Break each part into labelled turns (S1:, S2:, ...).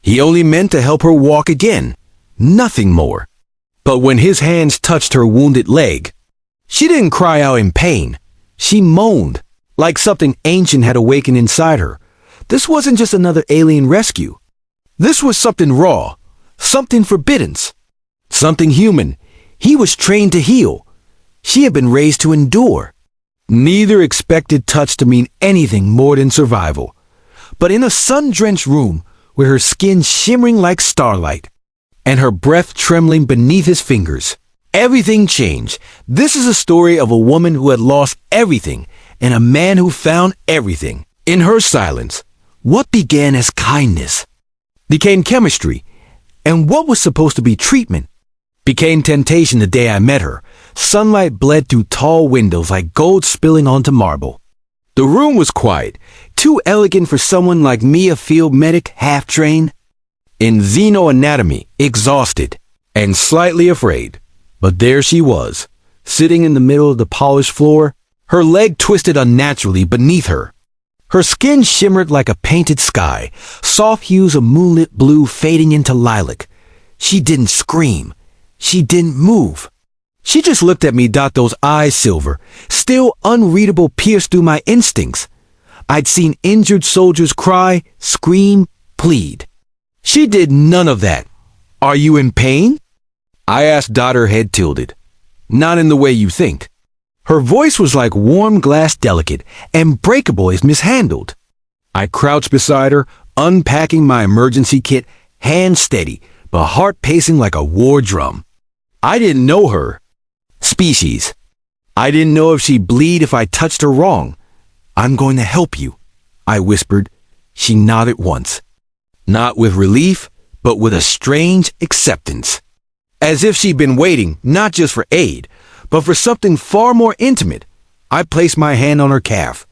S1: He only meant to help her walk again, nothing more. But when his hands touched her wounded leg, she didn't cry out in pain. She moaned, like something ancient had awakened inside her. This wasn't just another alien rescue. This was something raw, something forbidden, something human. He was trained to heal. She had been raised to endure. Neither expected touch to mean anything more than survival. But in a sun-drenched room, with her skin shimmering like starlight, and her breath trembling beneath his fingers, everything changed. This is a story of a woman who had lost everything, and a man who found everything. In her silence, what began as kindness became chemistry, and what was supposed to be treatment became temptation the day I met her. Sunlight bled through tall windows like gold spilling onto marble. The room was quiet, too elegant for someone like me, a field medic half-trained in xenoanatomy, exhausted and slightly afraid. But there she was, sitting in the middle of the polished floor, her leg twisted unnaturally beneath her. Her skin shimmered like a painted sky, soft hues of moonlit blue fading into lilac. She didn't scream. She didn't move. She just looked at me, those eyes silver, still unreadable, pierced through my instincts. I'd seen injured soldiers cry, scream, plead. She did none of that. Are you in pain? I asked, her head tilted. Not in the way you think. Her voice was like warm glass, delicate and breakable if mishandled. I crouched beside her, unpacking my emergency kit, hands steady, but heart pacing like a war drum. I didn't know her species. I didn't know if she'd bleed if I touched her wrong. I'm going to help you, I whispered. She nodded once. Not with relief, but with a strange acceptance. As if she'd been waiting, not just for aid, but for something far more intimate. I placed my hand on her calf.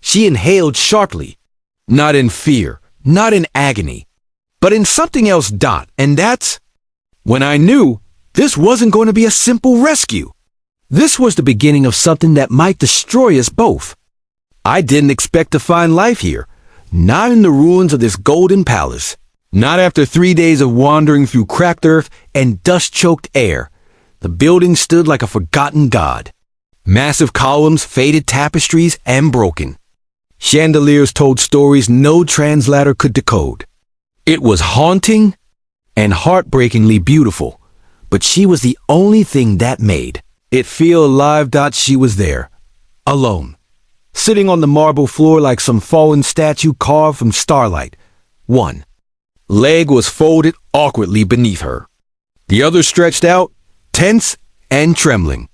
S1: She inhaled sharply, not in fear, not in agony, but in something else, and that's when I knew this wasn't going to be a simple rescue. This was the beginning of something that might destroy us both. I didn't expect to find life here, not in the ruins of this golden palace, not after 3 days of wandering through cracked earth and dust-choked air. The building stood like a forgotten god. Massive columns, faded tapestries, and broken. Chandeliers told stories no translator could decode. It was haunting and heartbreakingly beautiful, but she was the only thing that made it feel alive. She was there, alone, sitting on the marble floor like some fallen statue carved from starlight. One leg was folded awkwardly beneath her. The other stretched out, tense and trembling.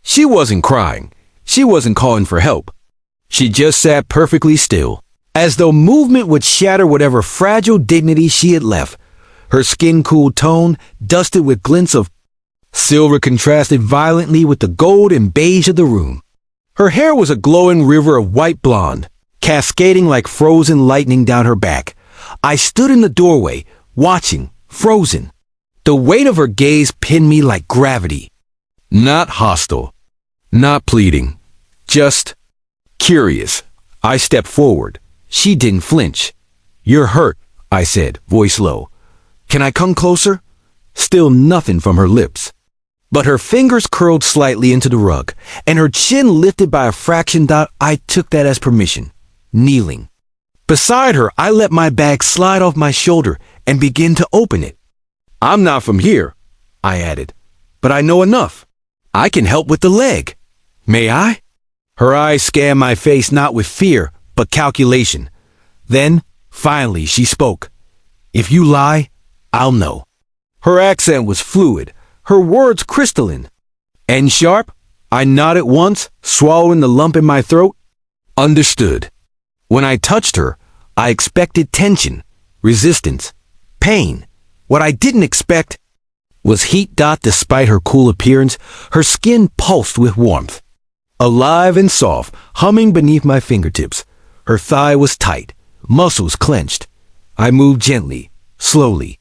S1: She wasn't crying. She wasn't calling for help. She just sat perfectly still, as though movement would shatter whatever fragile dignity she had left. Her skin cool tone, dusted with glints of silver, contrasted violently with the gold and beige of the room. Her hair was a glowing river of white blonde, cascading like frozen lightning down her back. I stood in the doorway, watching, frozen. The weight of her gaze pinned me like gravity. Not hostile, not pleading, just curious. I stepped forward. She didn't flinch. "You're hurt," I said, voice low. "Can I come closer?" Still nothing from her lips. But her fingers curled slightly into the rug, and her chin lifted by a fraction. I took that as permission, kneeling. Beside her, I let my bag slide off my shoulder and begin to open it. "I'm not from here," I added, "but I know enough. I can help with the leg. May I?" Her eyes scanned my face not with fear, but calculation. Then, finally, she spoke. "If you lie, I'll know." Her accent was fluid, her words crystalline. "And sharp?" I nodded once, swallowing the lump in my throat. Understood. When I touched her, I expected tension, resistance, pain. What I didn't expect was heat. Despite her cool appearance, her skin pulsed with warmth. Alive and soft, humming beneath my fingertips. Her thigh was tight, muscles clenched. I moved gently, slowly.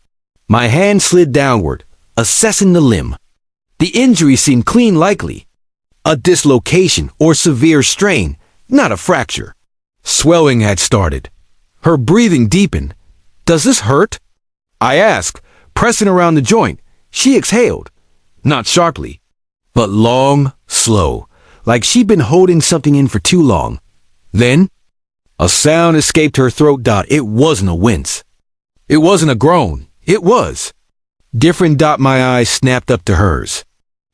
S1: My hand slid downward, assessing the limb. The injury seemed clean, likely a dislocation or severe strain, not a fracture. Swelling had started. Her breathing deepened. "Does this hurt?" I asked, pressing around the joint. She exhaled, not sharply, but long, slow, like she'd been holding something in for too long. Then, a sound escaped her throat. It wasn't a wince. It wasn't a groan. It was. Different. My eyes snapped up to hers.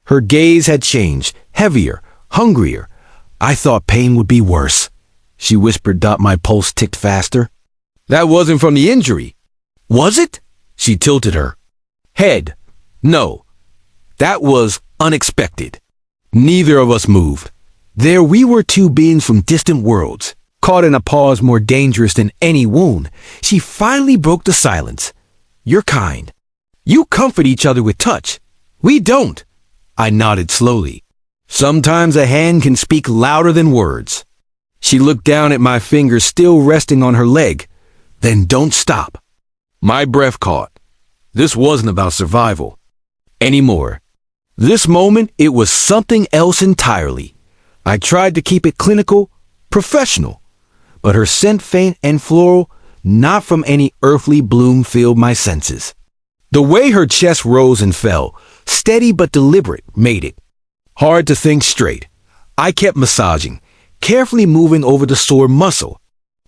S1: Her gaze had changed, heavier, hungrier. I thought pain would be worse, she whispered. My pulse ticked faster. That wasn't from the injury. Was it? She tilted her head. No, that was unexpected. Neither of us moved. There we were, two beings from distant worlds, caught in a pause more dangerous than any wound. She finally broke the silence. You're kind. You comfort each other with touch. We don't. I nodded slowly. Sometimes a hand can speak louder than words. She looked down at my fingers still resting on her leg. Then don't stop. My breath caught. This wasn't about survival anymore. This moment, it was something else entirely. I tried to keep it clinical, professional, but her scent, faint and floral, not from any earthly bloom, filled my senses. The way her chest rose and fell, steady but deliberate, made it hard to think straight. I kept massaging, carefully moving over the sore muscle.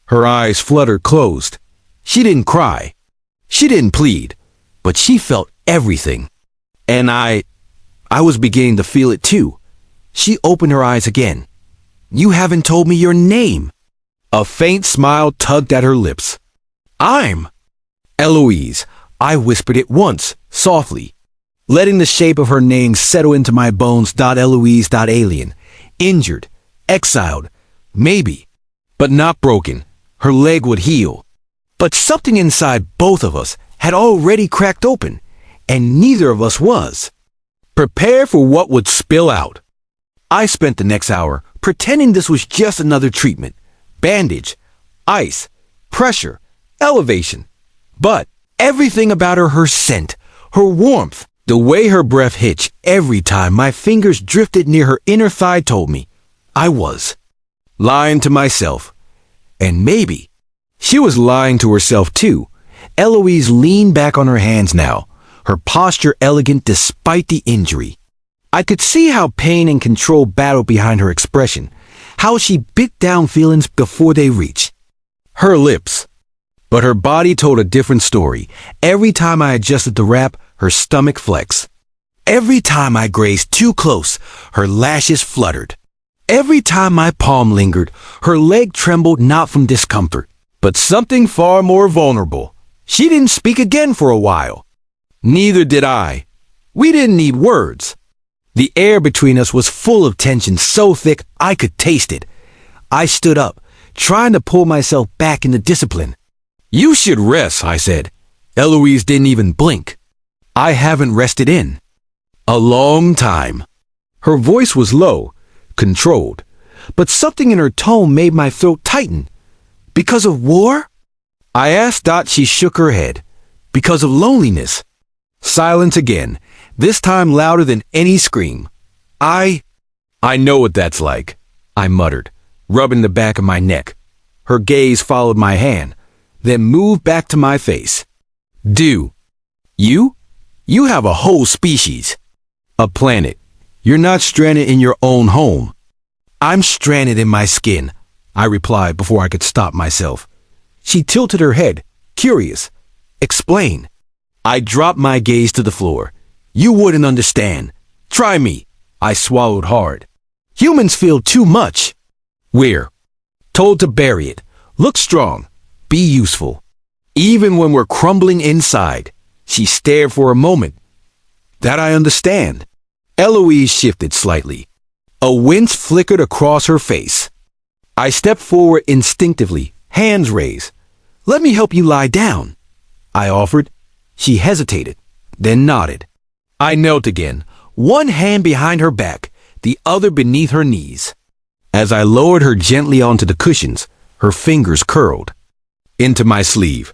S1: Her eyes fluttered closed. She didn't cry. She didn't plead, but she felt everything. And I was beginning to feel it too. She opened her eyes again. You haven't told me your name. A faint smile tugged at her lips. I'm Eloise. I whispered it once, softly, letting the shape of her name settle into my bones. Eloise. Alien. Injured. Exiled. Maybe. But not broken. Her leg would heal. But something inside both of us had already cracked open, and neither of us was prepared for what would spill out. I spent the next hour pretending this was just another treatment. Bandage, ice, pressure, elevation. But everything about her, her scent, her warmth, the way her breath hitched every time my fingers drifted near her inner thigh told me I was lying to myself. And maybe she was lying to herself too. Eloise leaned back on her hands now, her posture elegant despite the injury. I could see how pain and control battled behind her expression, how she bit down feelings before they reached her lips. But her body told a different story. Every time I adjusted the wrap, her stomach flexed. Every time I grazed too close, her lashes fluttered. Every time my palm lingered, her leg trembled, not from discomfort, but something far more vulnerable. She didn't speak again for a while. Neither did I. We didn't need words. The air between us was full of tension, so thick I could taste it. I stood up, trying to pull myself back into discipline. You should rest, I said. Eloise didn't even blink. I haven't rested in a long time. Her voice was low, controlled, but something in her tone made my throat tighten. Because of war? I asked. She shook her head. Because of loneliness. Silence again, this time louder than any scream. I know what that's like, I muttered, rubbing the back of my neck. Her gaze followed my hand, then moved back to my face. Do you? You have a whole species. A planet. You're not stranded in your own home. I'm stranded in my skin, I replied before I could stop myself. She tilted her head, curious. Explain. I dropped my gaze to the floor. You wouldn't understand. Try me. I swallowed hard. Humans feel too much. We're told to bury it. Look strong. Be useful. Even when we're crumbling inside. She stared for a moment. That I understand. Eloise shifted slightly. A wince flickered across her face. I stepped forward instinctively, hands raised. Let me help you lie down, I offered. She hesitated, then nodded. I knelt again, one hand behind her back, the other beneath her knees. As I lowered her gently onto the cushions, her fingers curled into my sleeve.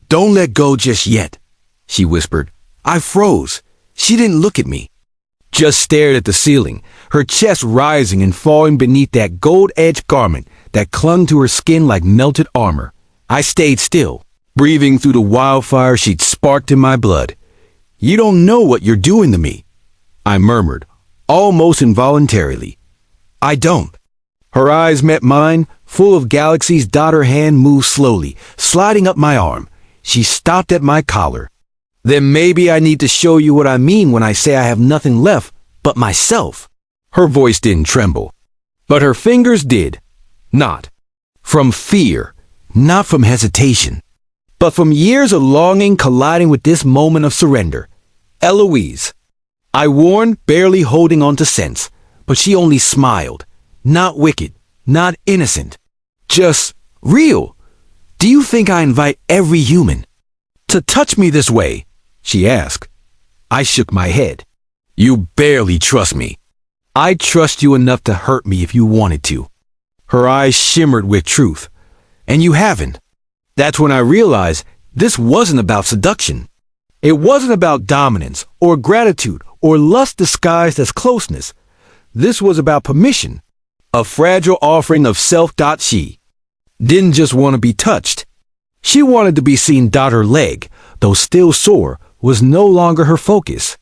S1: Don't let go just yet, she whispered. I froze. She didn't look at me, just stared at the ceiling, her chest rising and falling beneath that gold-edged garment that clung to her skin like melted armor. I stayed still, breathing through the wildfire she'd sparked in my blood. "You don't know what you're doing to me," I murmured, almost involuntarily. "I don't." Her eyes met mine, full of galaxies. Her hand moved slowly, sliding up my arm. She stopped at my collar. "Then maybe I need to show you what I mean when I say I have nothing left but myself." Her voice didn't tremble, but her fingers did. Not from fear, not from hesitation, but from years of longing colliding with this moment of surrender. "Eloise," I warned, barely holding on to sense, but she only smiled. Not wicked, not innocent, just real. "Do you think I invite every human to touch me this way?" she asked. I shook my head. "You barely trust me." "I trust you enough to hurt me if you wanted to." Her eyes shimmered with truth. "And you haven't." That's when I realized this wasn't about seduction. It wasn't about dominance or gratitude or lust disguised as closeness. This was about permission, a fragile offering of self. She didn't just want to be touched. She wanted to be seen. Her leg, though still sore, was no longer her focus.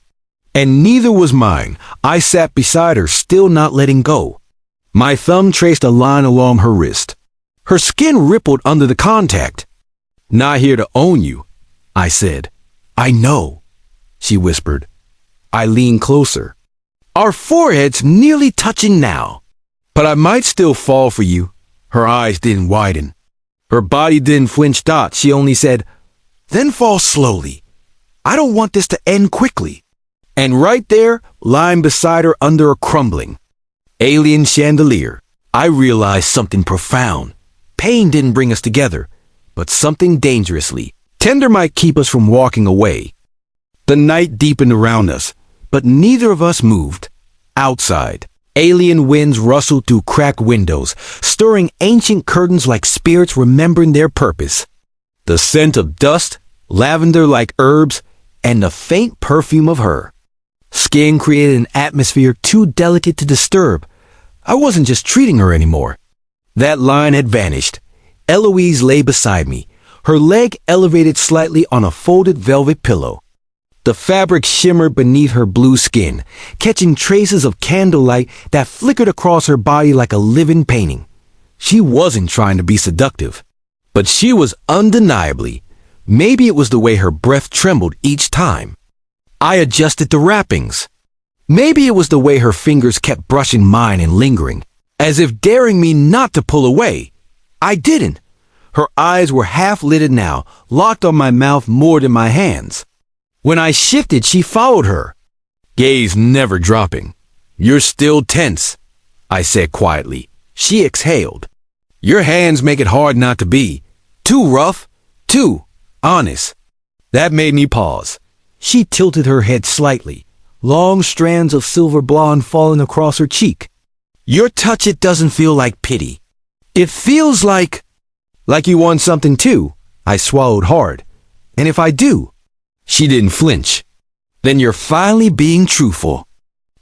S1: And neither was mine. I sat beside her, still not letting go. My thumb traced a line along her wrist. Her skin rippled under the contact. "Not here to own you," I said. "I know," she whispered. I leaned closer. Our foreheads nearly touching now. "But I might still fall for you." Her eyes didn't widen. Her body didn't flinch. She only said, "Then fall slowly. I don't want this to end quickly." And right there, lying beside her under a crumbling alien chandelier, I realized something profound. Pain didn't bring us together, but something dangerously tender might keep us from walking away. The night deepened around us, but neither of us moved. Outside, alien winds rustled through cracked windows, stirring ancient curtains like spirits remembering their purpose. The scent of dust, lavender like herbs, and the faint perfume of her skin created an atmosphere too delicate to disturb. I wasn't just treating her anymore. That line had vanished. Eloise lay beside me, her leg elevated slightly on a folded velvet pillow. The fabric shimmered beneath her blue skin, catching traces of candlelight that flickered across her body like a living painting. She wasn't trying to be seductive, but she was undeniably. Maybe it was the way her breath trembled each time I adjusted the wrappings. Maybe it was the way her fingers kept brushing mine and lingering, as if daring me not to pull away. I didn't. Her eyes were half-lidded now, locked on my mouth more than my hands. When I shifted, she followed her, gaze never dropping. "You're still tense," I said quietly. She exhaled. "Your hands make it hard not to be. Too rough, too honest." That made me pause. She tilted her head slightly, long strands of silver blonde falling across her cheek. "Your touch, it doesn't feel like pity. It feels like you want something too." I swallowed hard. "And if I do?" She didn't flinch. "Then you're finally being truthful."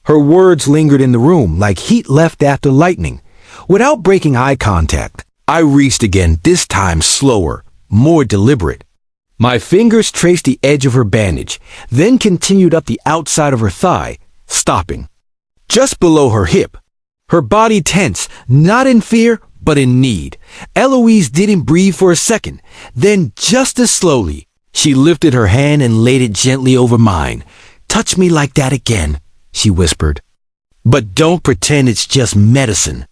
S1: Her words lingered in the room like heat left after lightning. Without breaking eye contact, I reached again, this time slower, more deliberate. My fingers traced the edge of her bandage, then continued up the outside of her thigh, stopping just below her hip. Her body tense, not in fear, but in need. Eloise didn't breathe for a second. Then, just as slowly, she lifted her hand and laid it gently over mine. "Touch me like that again," she whispered. "But don't pretend it's just medicine."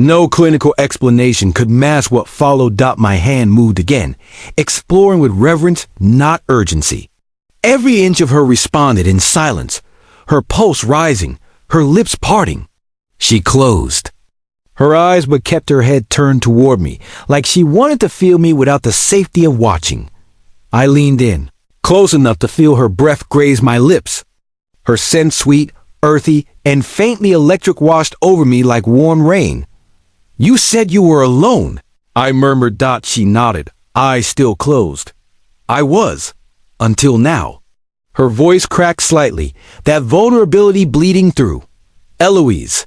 S1: No clinical explanation could mask what followed. My hand moved again, exploring with reverence, not urgency. Every inch of her responded in silence, her pulse rising, her lips parting. She closed her eyes but kept her head turned toward me, like she wanted to feel me without the safety of watching. I leaned in, close enough to feel her breath graze my lips. Her scent sweet, earthy, and faintly electric washed over me like warm rain. "You said you were alone," I murmured. She nodded, eyes still closed. "I was, until now." Her voice cracked slightly, that vulnerability bleeding through. "Eloise."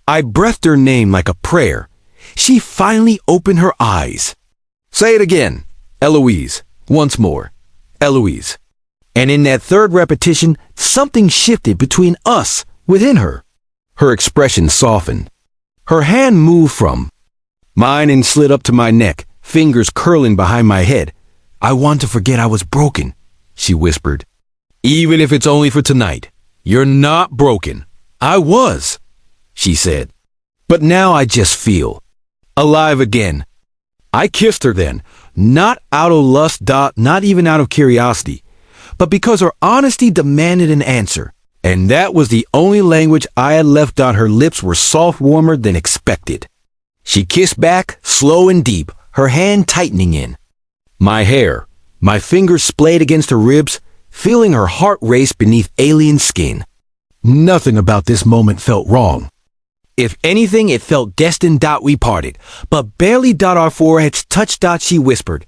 S1: I breathed her name like a prayer. She finally opened her eyes. "Say it again." Eloise. Once more. Eloise. And in that third repetition, something shifted between us, within her. Her expression softened. Her hand moved from mine and slid up to my neck, fingers curling behind my head. I want to forget I was broken, she whispered. Even if it's only for tonight. You're not broken. I was, she said. But now I just feel alive again. I kissed her then, not out of lust, not even out of curiosity, but because her honesty demanded an answer. And that was the only language I had left. Her lips were soft, warmer than expected. She kissed back, slow and deep, her hand tightening in my hair, my fingers splayed against her ribs, feeling her heart race beneath alien skin. Nothing about this moment felt wrong. If anything, it felt destined. We parted, but barely. Our foreheads touched. She whispered,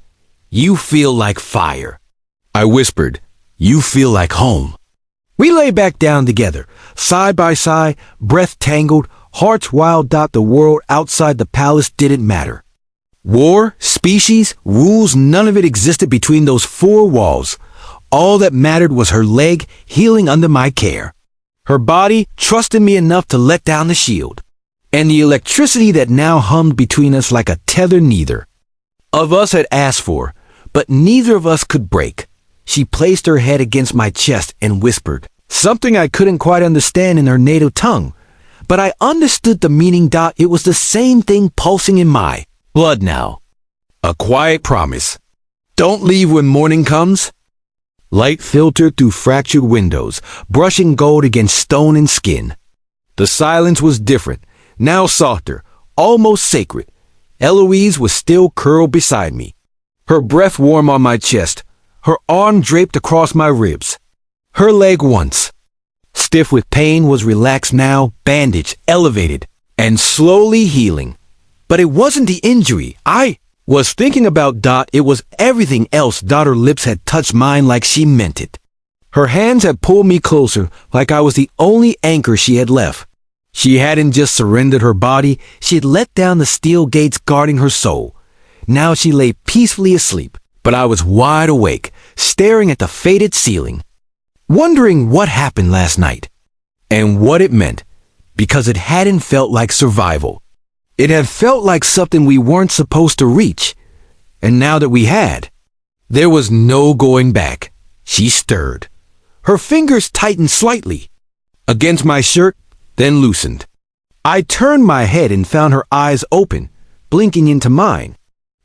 S1: "You feel like fire." I whispered, "You feel like home." We lay back down together, side by side, breath tangled, hearts wild. The world outside the palace didn't matter. War, species, rules, none of it existed between those four walls. All that mattered was her leg healing under my care. Her body trusted me enough to let down the shield. And the electricity that now hummed between us like a tether neither of us had asked for, but neither of us could break. She placed her head against my chest and whispered something I couldn't quite understand in her native tongue, but I understood the meaning. It was the same thing pulsing in my blood now. A quiet promise. Don't leave when morning comes. Light filtered through fractured windows, brushing gold against stone and skin. The silence was different, now softer, almost sacred. Eloise was still curled beside me, her breath warm on my chest, her arm draped across my ribs. Her leg once stiff with pain was relaxed now, bandaged, elevated, and slowly healing. But it wasn't the injury I was thinking about. It was everything else. Her lips had touched mine like she meant it. Her hands had pulled me closer like I was the only anchor she had left. She hadn't just surrendered her body, she had let down the steel gates guarding her soul. Now she lay peacefully asleep, but I was wide awake, staring at the faded ceiling, wondering what happened last night and what it meant, because it hadn't felt like survival. It had felt like something we weren't supposed to reach, and now that we had, there was no going back. She stirred. Her fingers tightened slightly against my shirt, then loosened. I turned my head and found her eyes open, blinking into mine.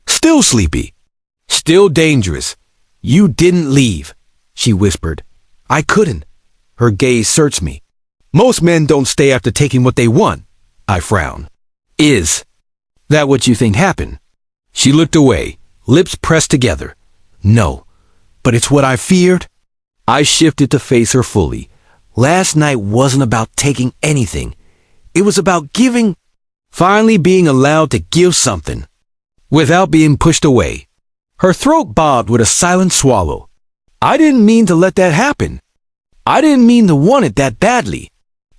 S1: Still sleepy. Still dangerous. You didn't leave, she whispered. I couldn't. Her gaze searched me. Most men don't stay after taking what they want, I frowned. Is that what you think happened? She looked away, lips pressed together. No, but it's what I feared. I shifted to face her fully. Last night wasn't about taking anything. It was about giving, finally being allowed to give something, without being pushed away. Her throat bobbed with a silent swallow. I didn't mean to let that happen. I didn't mean to want it that badly.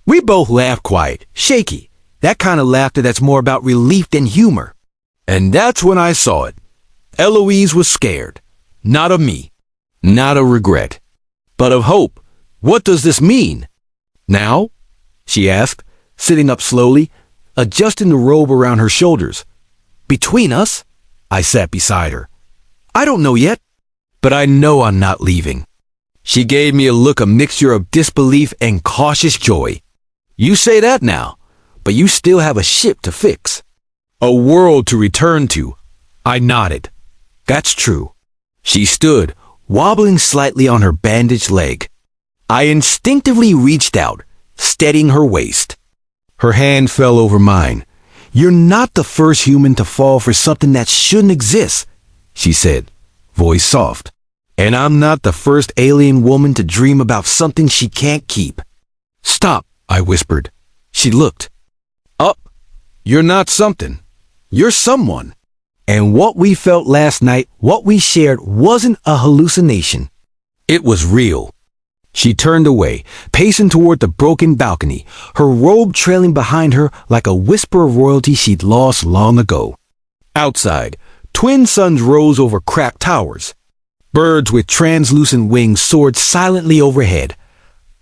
S1: We both laughed quiet, shaky. That kind of laughter that's more about relief than humor. And that's when I saw it. Eloise was scared. Not of me. Not of regret. But of hope. What does this mean? Now? She asked, sitting up slowly, adjusting the robe around her shoulders. Between us? I sat beside her. I don't know yet, but I know I'm not leaving. She gave me a look, a mixture of disbelief and cautious joy. You say that now. But you still have a ship to fix. A world to return to. I nodded. That's true. She stood, wobbling slightly on her bandaged leg. I instinctively reached out, steadying her waist. Her hand fell over mine. You're not the first human to fall for something that shouldn't exist, she said, voice soft. And I'm not the first alien woman to dream about something she can't keep. Stop, I whispered. She looked. Up. You're not something. You're someone. And what we felt last night, what we shared, wasn't a hallucination. It was real. She turned away, pacing toward the broken balcony, her robe trailing behind her like a whisper of royalty she'd lost long ago. Outside, Twin suns rose over cracked towers. Birds with translucent wings soared silently overhead.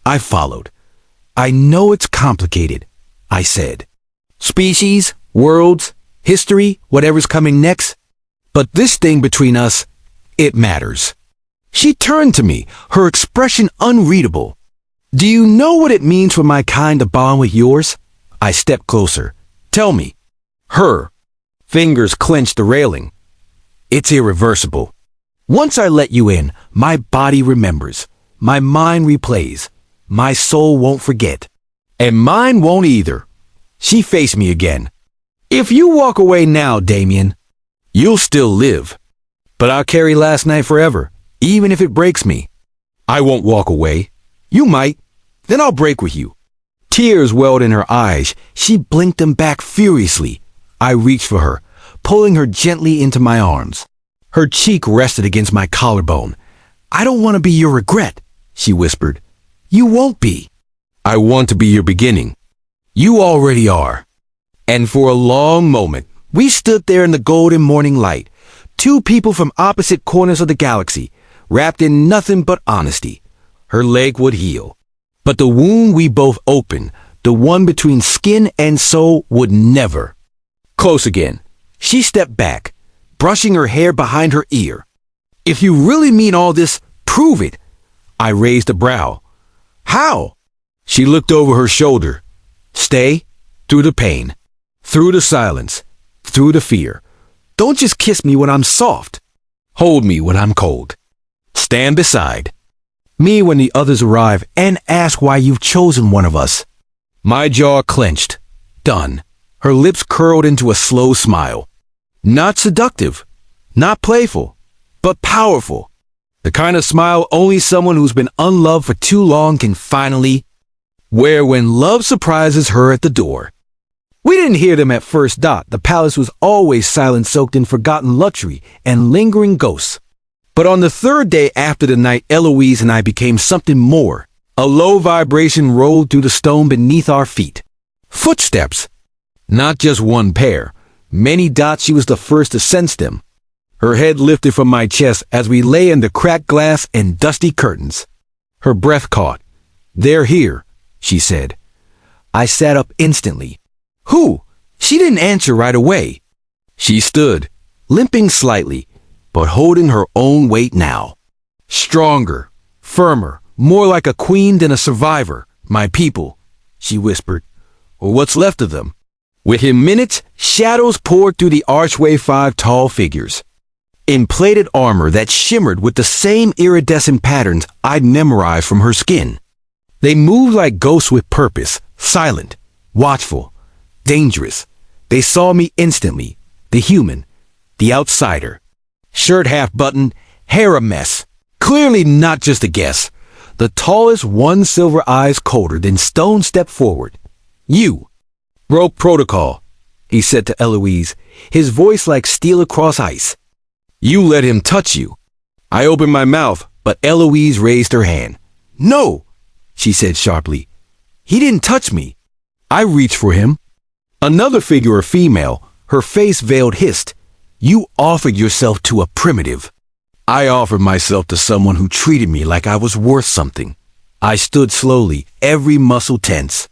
S1: I followed. I know it's complicated, I said. Species, worlds, history, whatever's coming next. But this thing between us, it matters. She turned to me, her expression unreadable. Do you know what it means for my kind to bond with yours? I stepped closer. Tell me. Her fingers clenched the railing. It's irreversible. Once I let you in, my body remembers. My mind replays. My soul won't forget. And mine won't either. She faced me again. If you walk away now, Damian, you'll still live. But I'll carry last night forever, even if it breaks me. I won't walk away. You might. Then I'll break with you. Tears welled in her eyes. She blinked them back furiously. I reached for her, pulling her gently into my arms. Her cheek rested against my collarbone. I don't want to be your regret, she whispered. You won't be. I want to be your beginning. You already are. And for a long moment, we stood there in the golden morning light, two people from opposite corners of the galaxy, wrapped in nothing but honesty. Her leg would heal. But the wound we both opened, the one between skin and soul, would never. Close again. She stepped back, brushing her hair behind her ear. If you really mean all this, prove it. I raised a brow. How? She looked over her shoulder. Stay, through the pain, through the silence, through the fear. Don't just kiss me when I'm soft. Hold me when I'm cold. Stand beside me when the others arrive and ask why you've chosen one of us. My jaw clenched. Done. Her lips curled into a slow smile. Not seductive, not playful, but powerful. The kind of smile only someone who's been unloved for too long can finally wear when love surprises her at the door. We didn't hear them at first dot. The palace was always silent, soaked in forgotten luxury and lingering ghosts. But on the third day after the night, Eloise and I became something more. A low vibration rolled through the stone beneath our feet. Footsteps. Not just one pair. Many dots. She was the first to sense them. Her head lifted from my chest as we lay in the cracked glass and dusty curtains. Her breath caught. They're here, she said. I sat up instantly. Who? She didn't answer right away. She stood, limping slightly, but holding her own weight now. Stronger, firmer, more like a queen than a survivor. My people, she whispered, or what's left of them. Within minutes, shadows poured through the archway. 5 tall figures, in plated armor that shimmered with the same iridescent patterns I'd memorized from her skin. They moved like ghosts with purpose, silent, watchful, dangerous. They saw me instantly, the human, the outsider. Shirt half buttoned, hair a mess. Clearly not just a guess. The tallest one, silver eyes colder than stone, stepped forward. You broke protocol, he said to Eloise, his voice like steel across ice. You let him touch you. I opened my mouth, but Eloise raised her hand. No, she said sharply. He didn't touch me. I reached for him. Another figure, a female, her face veiled, hissed. You offered yourself to a primitive. I offered myself to someone who treated me like I was worth something. I stood slowly, every muscle tense.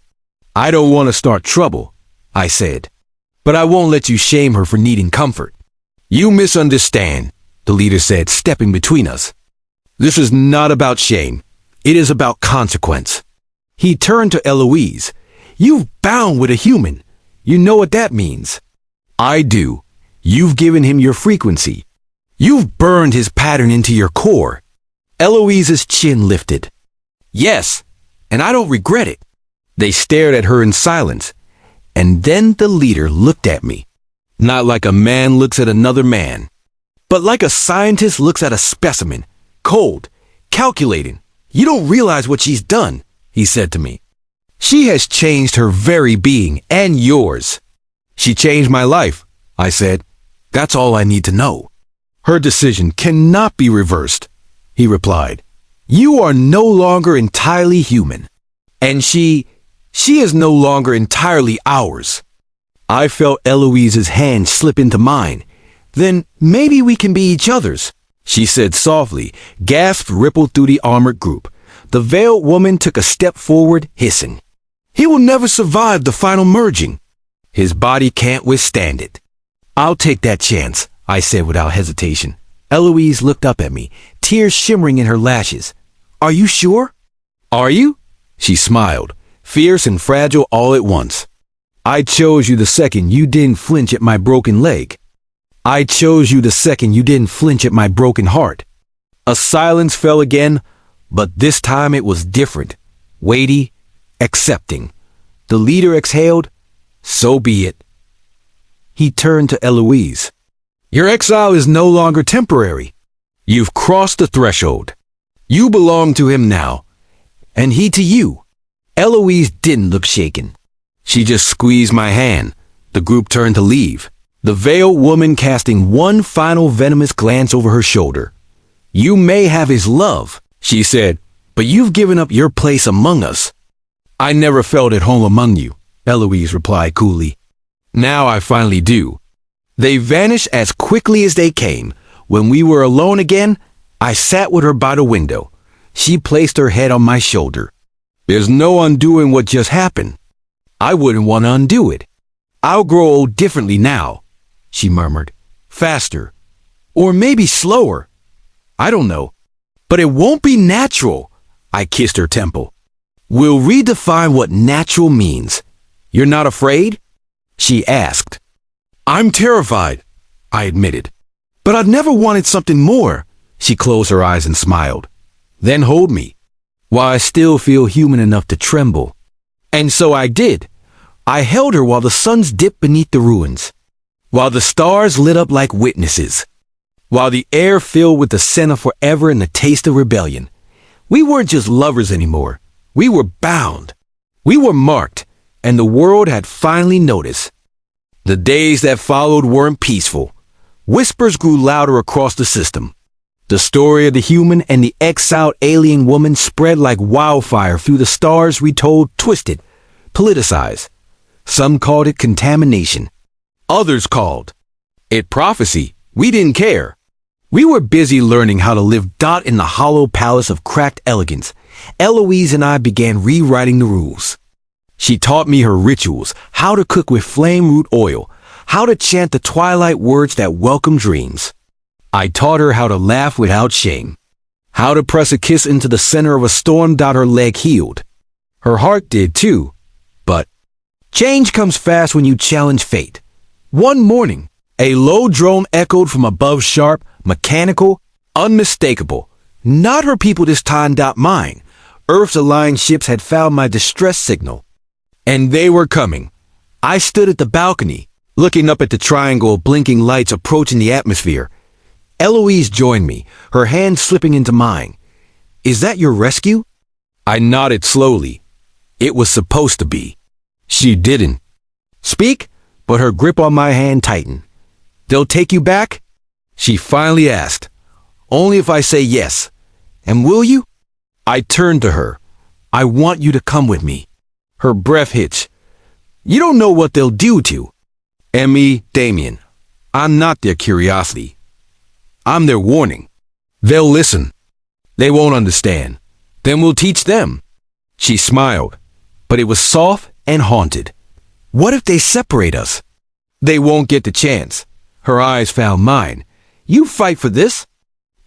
S1: I don't want to start trouble, I said. But I won't let you shame her for needing comfort. You misunderstand, the leader said, stepping between us. This is not about shame. It is about consequence. He turned to Eloise. You've bound with a human. You know what that means. I do. You've given him your frequency. You've burned his pattern into your core. Eloise's chin lifted. Yes, and I don't regret it. They stared at her in silence, and then the leader looked at me. Not like a man looks at another man, but like a scientist looks at a specimen. Cold, calculating. You don't realize what she's done, he said to me. She has changed her very being, and yours. She changed my life, I said. That's all I need to know. Her decision cannot be reversed, he replied. You are no longer entirely human. And she is no longer entirely ours. I felt Eloise's hand slip into mine. Then maybe we can be each other's, she said softly. Gasps rippled through the armored group. The veiled woman took a step forward, hissing. He will never survive the final merging. His body can't withstand it. I'll take that chance, I said without hesitation. Eloise looked up at me, tears shimmering in her lashes. Are you sure? Are you? She smiled, fierce and fragile all at once. I chose you the second you didn't flinch at my broken leg. I chose you the second you didn't flinch at my broken heart. A silence fell again, but this time it was different, weighty, accepting. The leader exhaled, so be it. He turned to Eloise. Your exile is no longer temporary. You've crossed the threshold. You belong to him now, and he to you. Eloise didn't look shaken. She just squeezed my hand. The group turned to leave, the veiled woman casting one final venomous glance over her shoulder. You may have his love, she said, but you've given up your place among us. I never felt at home among you, Eloise replied coolly. Now I finally do. They vanished as quickly as they came. When we were alone again, I sat with her by the window. She placed her head on my shoulder. There's no undoing what just happened. I wouldn't want to undo it. I'll grow old differently now, she murmured. Faster. Or maybe slower. I don't know. But it won't be natural. I kissed her temple. We'll redefine what natural means. You're not afraid? She asked. I'm terrified, I admitted. But I'd never wanted something more. She closed her eyes and smiled. Then hold me, while I still feel human enough to tremble. And so I did. I held her while the suns dipped beneath the ruins, while the stars lit up like witnesses, while the air filled with the scent of forever and the taste of rebellion. We weren't just lovers anymore. We were bound. We were marked, and the world had finally noticed. The days that followed weren't peaceful. Whispers grew louder across the system. The story of the human and the exiled alien woman spread like wildfire through the stars, retold, twisted, politicized. Some called it contamination. Others called it prophecy. We didn't care. We were busy learning how to live dot in the hollow palace of cracked elegance. Eloise and I began rewriting the rules. She taught me her rituals, how to cook with flame root oil, how to chant the twilight words that welcome dreams. I taught her how to laugh without shame, how to press a kiss into the center of a storm. Her leg healed. Her heart did too. But change comes fast when you challenge fate. One morning, a low drone echoed from above, sharp, mechanical, unmistakable. Not her people this time. Mine. Earth's aligned ships had found my distress signal. And they were coming. I stood at the balcony, looking up at the triangle of blinking lights approaching the atmosphere. Eloise joined me, her hand slipping into mine. Is that your rescue? I nodded slowly. It was supposed to be. She didn't speak, but her grip on my hand tightened. They'll take you back? She finally asked. Only if I say yes. And will you? I turned to her. I want you to come with me. Her breath hitched. You don't know what they'll do to me, Damian. I'm not their curiosity. I'm their warning. They'll listen. They won't understand. Then we'll teach them. She smiled, but it was soft and haunted. What if they separate us? They won't get the chance. Her eyes found mine. You fight for this?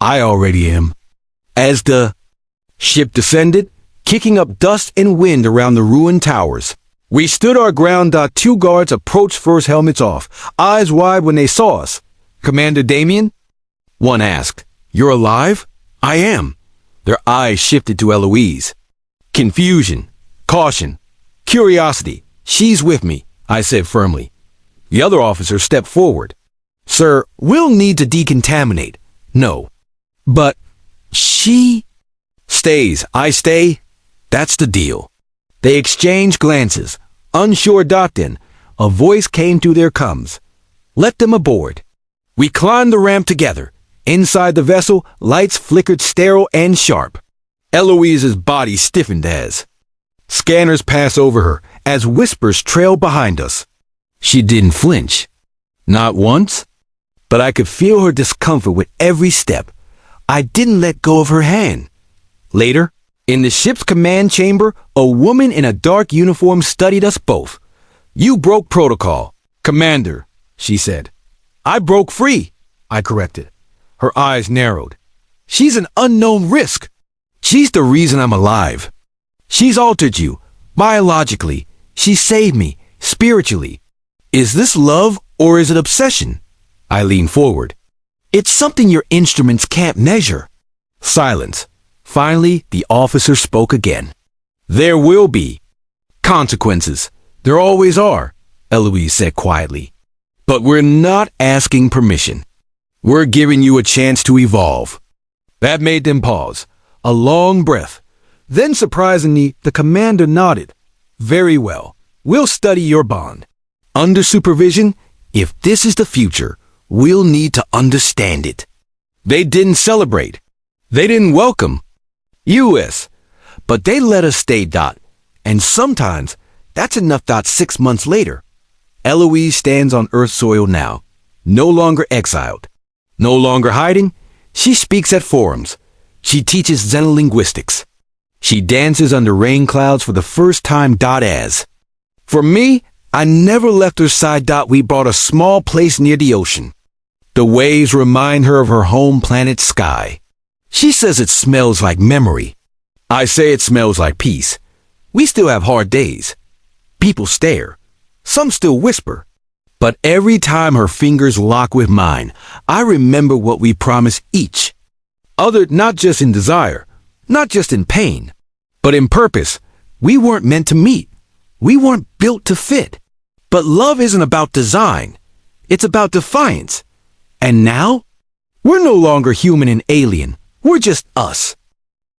S1: I already am. As the ship descended, kicking up dust and wind around the ruined towers, we stood our ground. Two guards approached, first helmets off, eyes wide when they saw us. Commander Damian? One asked. You're alive? I am. Their eyes shifted to Eloise. Confusion, caution, curiosity. She's with me, I said firmly. The other officer stepped forward. Sir, we'll need to decontaminate. No. But she stays. I stay. That's the deal. They exchanged glances. Unsure. Then a voice came through their coms. Let them aboard. We climbed the ramp together. Inside the vessel, lights flickered sterile and sharp. Eloise's body stiffened as scanners passed over her, as whispers trailed behind us. She didn't flinch. Not once, but I could feel her discomfort with every step. I didn't let go of her hand. Later, in the ship's command chamber, a woman in a dark uniform studied us both. "You broke protocol, Commander," she said. "I broke free," I corrected. Her eyes narrowed. "She's an unknown risk. She's the reason I'm alive. She's altered you, biologically. She saved me, spiritually. Is this love or is it obsession?" I leaned forward. "It's something your instruments can't measure." Silence. Finally, the officer spoke again. "There will be consequences. There always are," Eloise said quietly. "But we're not asking permission. We're giving you a chance to evolve." That made them pause. A long breath. Then, surprisingly, the commander nodded. "Very well. We'll study your bond. Under supervision, if this is the future, we'll need to understand it." They didn't celebrate. They didn't welcome US, but they let us stay. And sometimes that's enough. 6 months later, Eloise stands on Earth soil now, no longer exiled, no longer hiding. She speaks at forums. She teaches xenolinguistics. She dances under rain clouds for the first time. As for me, I never left her side. We bought a small place near the ocean. The waves remind her of her home planet sky. She says it smells like memory. I say it smells like peace. We still have hard days. People stare. Some still whisper. But every time her fingers lock with mine, I remember what we promised each other, not just in desire, not just in pain, but in purpose. We weren't meant to meet. We weren't built to fit. But love isn't about design. It's about defiance. And now, we're no longer human and alien. We're just us.